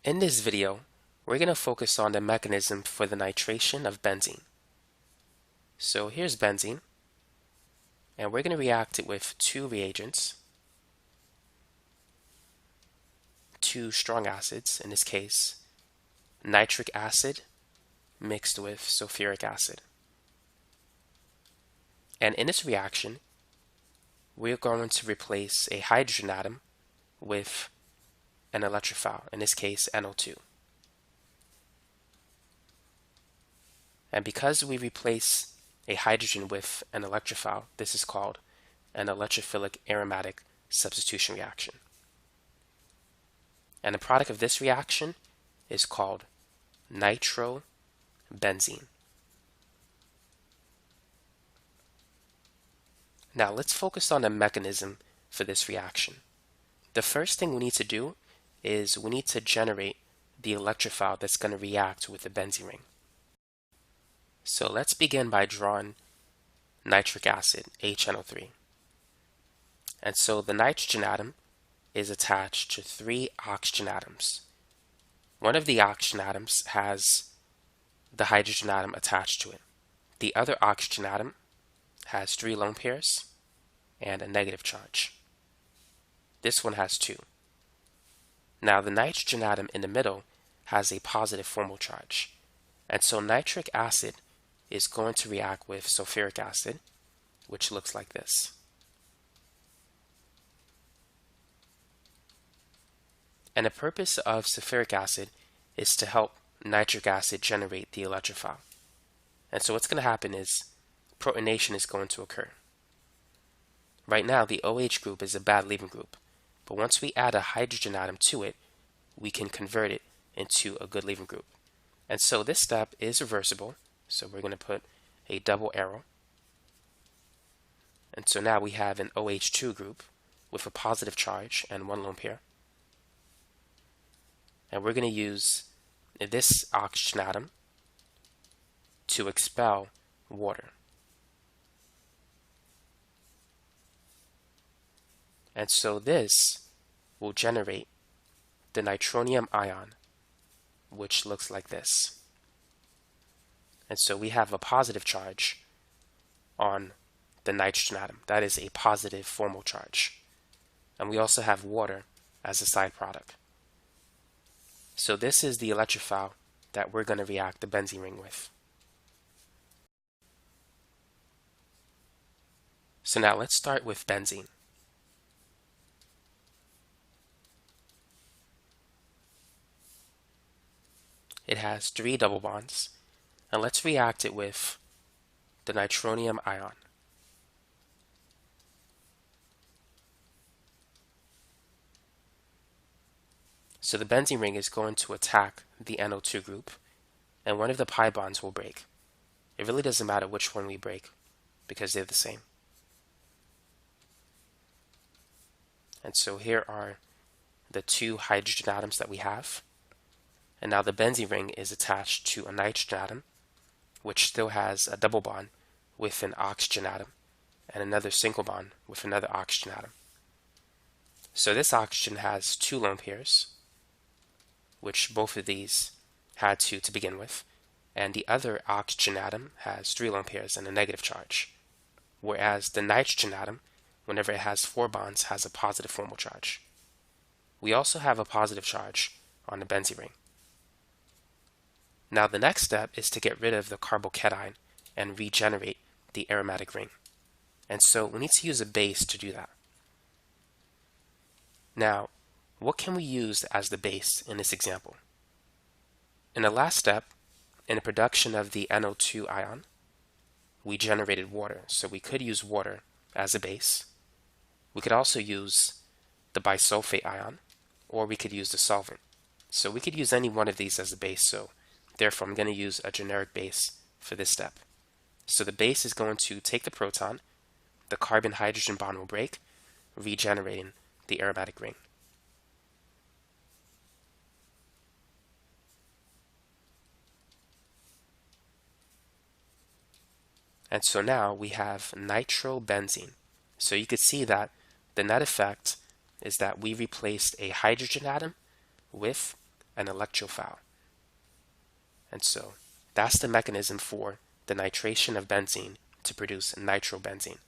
In this video, we're going to focus on the mechanism for the nitration of benzene. So here's benzene, and we're going to react it with two reagents, two strong acids, in this case, nitric acid mixed with sulfuric acid. And in this reaction, we're going to replace a hydrogen atom with an electrophile, in this case NO2. And because we replace a hydrogen with an electrophile, this is called an electrophilic aromatic substitution reaction. And the product of this reaction is called nitrobenzene. Now let's focus on the mechanism for this reaction. The first thing we need to do is we need to generate the electrophile that's going to react with the benzene ring. So let's begin by drawing nitric acid, HNO3. And so the nitrogen atom is attached to three oxygen atoms. One of the oxygen atoms has the hydrogen atom attached to it. The other oxygen atom has 3 lone pairs and a negative charge. This one has 2. Now the nitrogen atom in the middle has a positive formal charge. And so nitric acid is going to react with sulfuric acid, which looks like this. And the purpose of sulfuric acid is to help nitric acid generate the electrophile. And so what's going to happen is protonation is going to occur. Right now the OH group is a bad leaving group, but once we add a hydrogen atom to it, we can convert it into a good leaving group. And so this step is reversible, so we're going to put a double arrow. And so now we have an OH2 group with a positive charge and 1 lone pair. And we're going to use this oxygen atom to expel water. And so this will generate the nitronium ion, which looks like this. And so we have a positive charge on the nitrogen atom. That is a positive formal charge. And we also have water as a side product. So this is the electrophile that we're going to react the benzene ring with. So now let's start with benzene. It has 3 double bonds, and let's react it with the nitronium ion. So the benzene ring is going to attack the NO2 group, and one of the pi bonds will break. It really doesn't matter which one we break, because they're the same. And so here are the 2 hydrogen atoms that we have. And now the benzene ring is attached to a nitrogen atom, which still has a double bond with an oxygen atom, and another single bond with another oxygen atom. So this oxygen has 2 lone pairs, which both of these had 2 to begin with, and the other oxygen atom has 3 lone pairs and a negative charge, whereas the nitrogen atom, whenever it has 4 bonds, has a positive formal charge. We also have a positive charge on the benzene ring. Now the next step is to get rid of the carbocation and regenerate the aromatic ring. And so we need to use a base to do that. Now, what can we use as the base in this example? In the last step, in the production of the NO2 ion, we generated water. So we could use water as a base. We could also use the bisulfate ion, or we could use the solvent. So we could use any one of these as a base. So therefore, I'm going to use a generic base for this step. So the base is going to take the proton, the carbon-hydrogen bond will break, regenerating the aromatic ring. And so now we have nitrobenzene. So you could see that the net effect is that we replaced a hydrogen atom with an electrophile. And so that's the mechanism for the nitration of benzene to produce nitrobenzene.